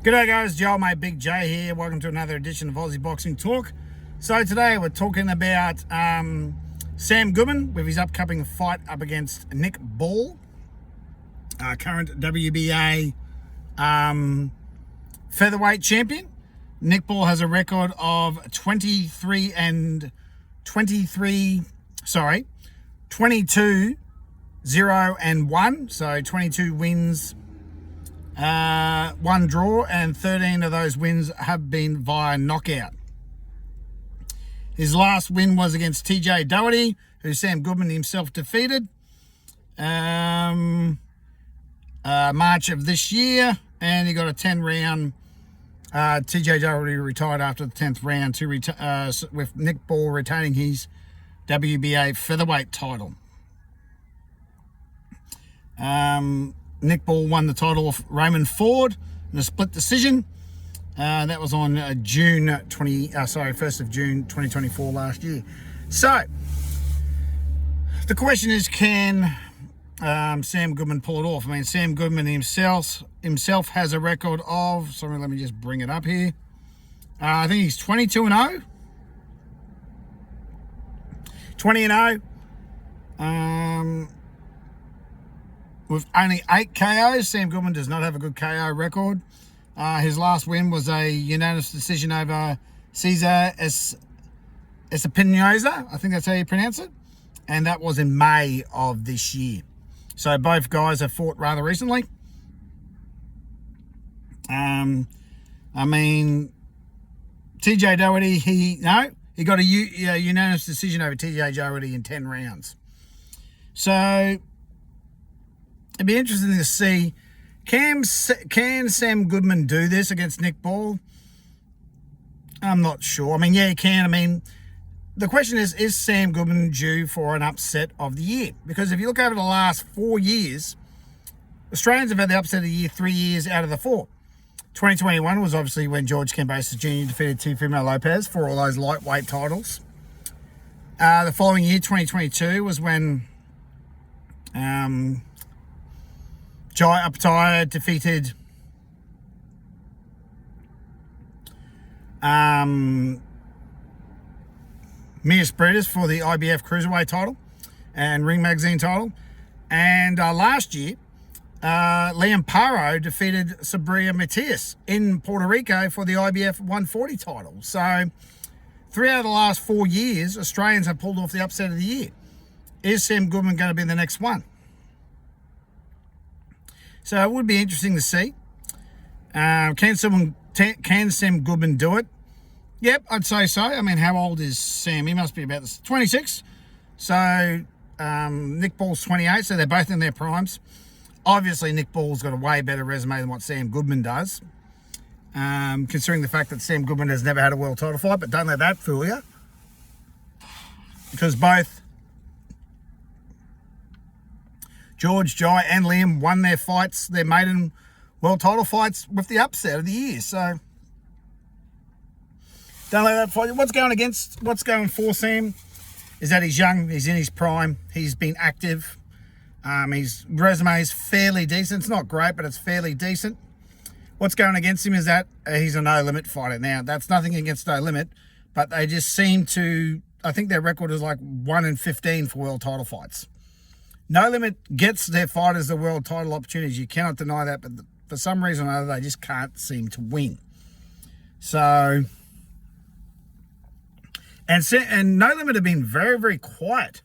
G'day guys, Joel mate Big J here. Welcome to another edition of Aussie Boxing Talk. So today we're talking about Sam Goodman with his upcoming fight up against Nick Ball, current WBA featherweight champion. Nick Ball has a record of 22 0 and 1, so 22 wins, 1 draw, and 13 of those wins have been via knockout. His last win was against Tszyu, who Sam Goodman himself defeated March of this year, and he got a 10-round. Tszyu retired after the 10th round with Nick Ball retaining his WBA featherweight title. Nick Ball won the title of Raymond Ford in a split decision. That was on 1st of June 2024 last year. So the question is, can Sam Goodman pull it off? I mean, Sam Goodman himself has a record of, sorry, let me just bring it up here. I think he's 22-0. 20-0. With only 8 KOs, Sam Goodman does not have a good KO record. His last win was a unanimous decision over Tszyu Espinoza. I think that's how you pronounce it. And that was in May of this year. So both guys have fought rather recently. I mean, Tszyu, he got a unanimous decision over Tszyu in 10 rounds. So it'd be interesting to see, can Sam Goodman do this against Nick Ball? I'm not sure. I mean, yeah, he can. I mean, the question is Sam Goodman due for an upset of the year? Because if you look over the last 4 years, Australians have had the upset of the year 3 years out of the 4. 2021 was obviously when George Kambosos Jr. defeated Teofimo Lopez for all those lightweight titles. The following year, 2022, was when Jai Apataya defeated Mias Briedis for the IBF Cruiserweight title and Ring Magazine title. And last year, Liam Paro defeated Sabria Matias in Puerto Rico for the IBF 140 title. So 3 out of the last 4 years, Australians have pulled off the upset of the year. Is Sam Goodman going to be the next one? So it would be interesting to see. Can Sam Goodman do it? Yep, I'd say so. I mean, how old is Sam? He must be about 26. So Nick Ball's 28, so they're both in their primes. Obviously, Nick Ball's got a way better resume than what Sam Goodman does, considering the fact that Sam Goodman has never had a world title fight, but don't let that fool you. Because both George, Jai, and Liam won their fights, their maiden world title fights, with the upset of the year. So don't let that fight. What's going for Sam is that he's young, he's in his prime, he's been active. His resume is fairly decent. It's not great, but it's fairly decent. What's going against him is that he's a no-limit fighter. Now, that's nothing against No Limit, but they just seem to, I think their record is like 1-15 for world title fights. No Limit gets their fighters the world title opportunities. You cannot deny that, but for some reason or other, they just can't seem to win. So, and No Limit have been very, very quiet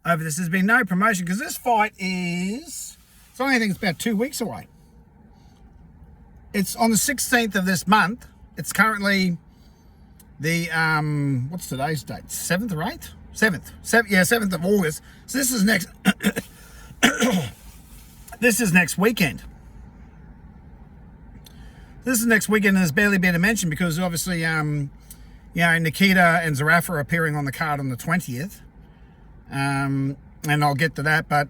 over this. There's been no promotion because this fight is, I think it's about 2 weeks away. It's on the 16th of this month. It's currently the, what's today's date? 7th or 8th? 7th. 7th of August. So this is next, this is next weekend. This is next weekend, and there's barely been a mention because obviously, Nikita and Zereafa are appearing on the card on the 20th. And I'll get to that, but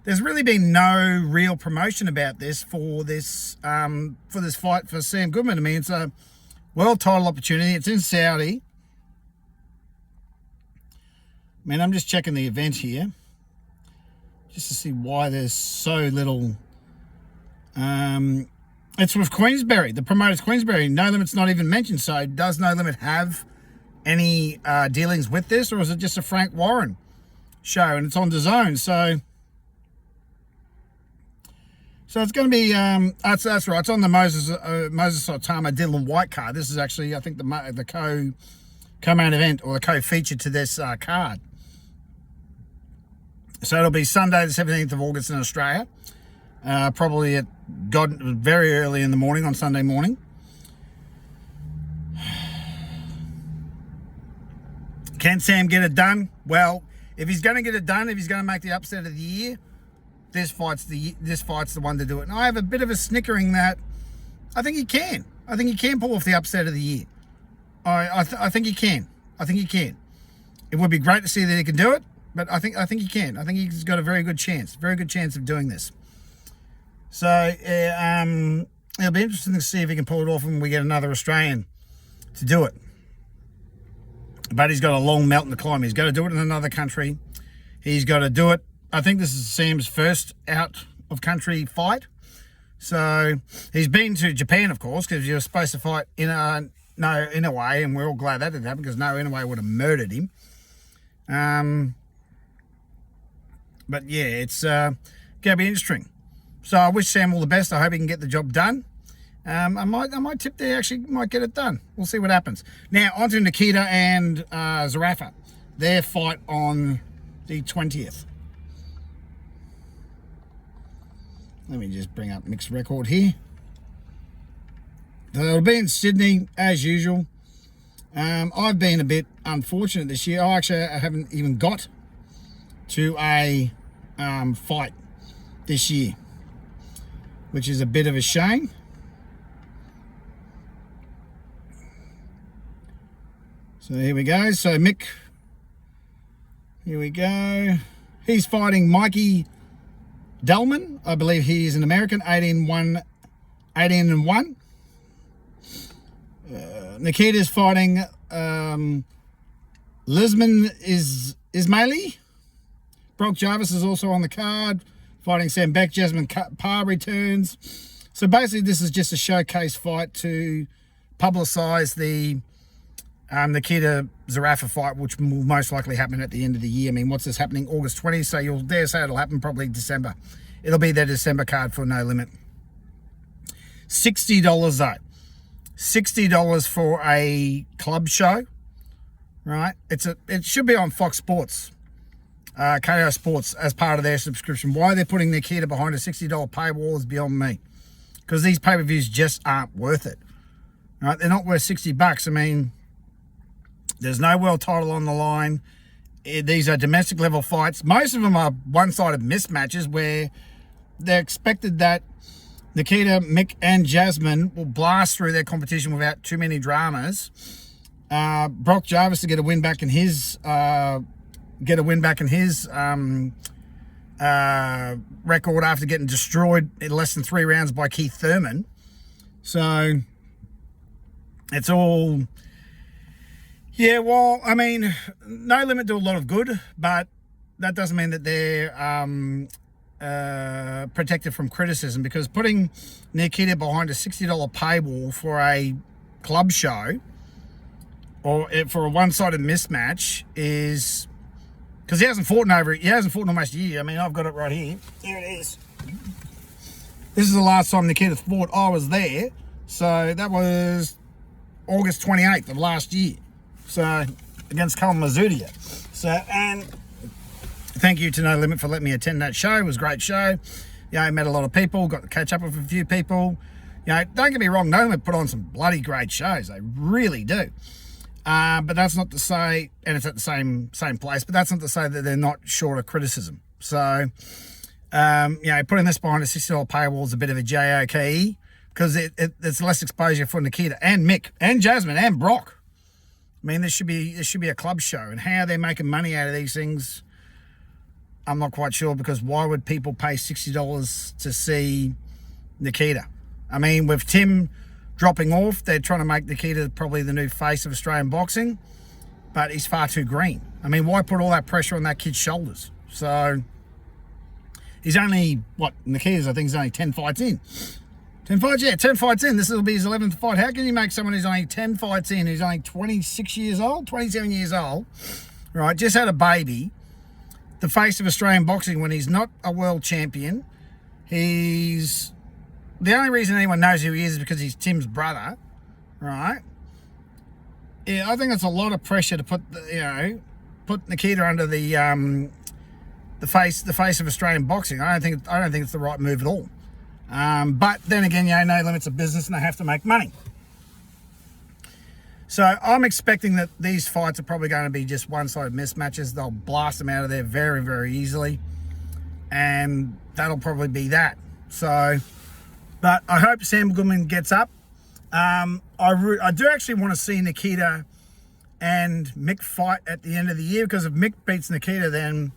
there's really been no real promotion about this for this fight for Sam Goodman. I mean, it's a world title opportunity. It's in Saudi. I mean, I'm just checking the event here just to see why there's so little It's with Queensberry. The promoter's Queensberry. No Limit's not even mentioned. So does No Limit have any dealings with this, or is it just a Frank Warren show and it's on DAZN? So it's going to be, that's right, it's on the Moses Otama Dylan White card. This is actually, I think, the co-main event or the co-feature to this card. So it'll be Sunday the 17th of August in Australia, probably at very early in the morning on Sunday morning. Can Sam get it done? Well, if he's going to get it done, if he's going to make the upset of the year, this fight's the one to do it. And I have a bit of a snickering that I think he can. I think he can pull off the upset of the year. I think he can. I think he can. It would be great to see that he can do it, but I think he can. I think he's got a very good chance of doing this. So it'll be interesting to see if he can pull it off when we get another Australian to do it. But he's got a long mountain to climb. He's got to do it in another country. He's got to do it. I think this is Sam's first out of country fight. So he's been to Japan, of course, because you were supposed to fight Inoue, and we're all glad that didn't happen because Inoue would have murdered him. But yeah, it's going to be interesting. So I wish Sam all the best. I hope he can get the job done. I might tip they actually might get it done. We'll see what happens. Now on to Nikita and Zereafa. Their fight on the 20th. Let me just bring up mixed record here. So it'll be in Sydney as usual. I've been a bit unfortunate this year. I haven't even got to a fight this year, which is a bit of a shame. So here we go. So Mick, here we go. He's fighting Mikey Delman. I believe he is an American, 18-1. Nikita's fighting Lisman Ismaili. Brock Jarvis is also on the card, fighting Sam Beck. Jasmine Parr returns. So basically this is just a showcase fight to publicise the Nikita Zereafa fight, which will most likely happen at the end of the year. I mean, what's this happening? August 20th, so you'll dare say it'll happen probably December. It'll be their December card for No Limit. $60 though. $60 for a club show, right? It should be on Fox Sports, KO Sports, as part of their subscription. Why they're putting Nikita behind a $60 paywall is beyond me, because these pay-per-views just aren't worth it, right? They're not worth $60. I mean, there's no world title on the line. These are domestic level fights. Most of them are one-sided mismatches where they're expected that Nikita, Mick, and Jasmine will blast through their competition without too many dramas. Brock Jarvis to get a win back in his record after getting destroyed in less than 3 rounds by Keith Thurman. So it's all. Yeah, well, I mean, No Limit do a lot of good, but that doesn't mean that they're protected from criticism, because putting Nikita behind a $60 paywall for a club show or for a one-sided mismatch is because he hasn't fought in almost a year. I mean, I've got it right here. Here it is. This is the last time Nikita fought. I was there, so that was August 28th of last year. So against Colin Mazudia. So, and thank you to No Limit for letting me attend that show. It was a great show. You know, I met a lot of people, got to catch up with a few people. You know, don't get me wrong, No Limit put on some bloody great shows. They really do. But that's not to say, and it's at the same place, but that's not to say that they're not short of criticism. So, you know, putting this behind a $60 paywall is a bit of a JOKE, because it's less exposure for Nikita and Mick and Jasmine and Brock. I mean, this should be a club show, and how they're making money out of these things, I'm not quite sure, because why would people pay $60 to see Nikita? I mean, with Tim dropping off, they're trying to make Nikita probably the new face of Australian boxing, but he's far too green. I mean, why put all that pressure on that kid's shoulders? So he's only, Nikita's, I think, he's only 10 fights in. 10 fights? Yeah, 10 fights in. This will be his 11th fight. How can you make someone who's only 10 fights in, who's only 26 years old, 27 years old, right, just had a baby, the face of Australian boxing when he's not a world champion? He's... The only reason anyone knows who he is because he's Tim's brother, right? Yeah, I think it's a lot of pressure to put, put Nikita under the face of Australian boxing. I don't think it's the right move at all. But then again, no limits of business and they have to make money. So I'm expecting that these fights are probably going to be just one-sided mismatches. They'll blast them out of there very, very easily. And that'll probably be that. So, but I hope Sam Goodman gets up. I do actually want to see Nikita and Mick fight at the end of the year, because if Mick beats Nikita, then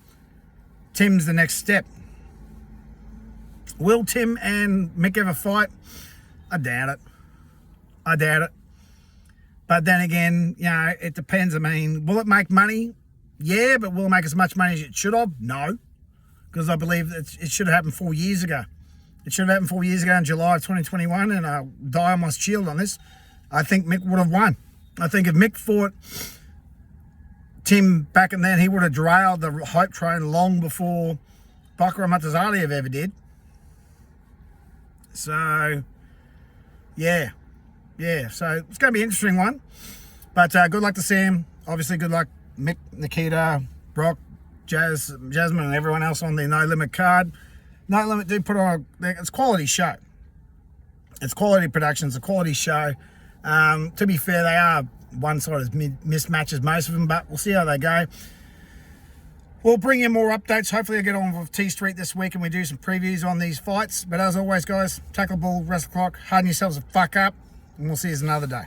Tim's the next step. Will Tim and Mick ever fight? I doubt it. But then again, it depends. I mean, will it make money? Yeah, but will it make as much money as it should have? No, because I believe that it should have happened 4 years ago. It should have happened 4 years ago in July of 2021, and I'll die on my shield on this. I think Mick would have won. I think if Mick fought Tim back and then, he would have derailed the hype train long before Bakra Matazaliev ever did. So, yeah. So it's going to be an interesting one. But good luck to Sam. Obviously, good luck Mick, Nikita, Brock, Jasmine, and everyone else on the No Limit card. No Limit do put on it's a quality show. It's quality production. It's a quality show. To be fair, they are one-sided mismatches, most of them, but we'll see how they go. We'll bring you more updates. Hopefully I'll get on with T Street this week and we do some previews on these fights. But as always, guys, tackle the ball, wrestle the clock, harden yourselves the fuck up, and we'll see you another day.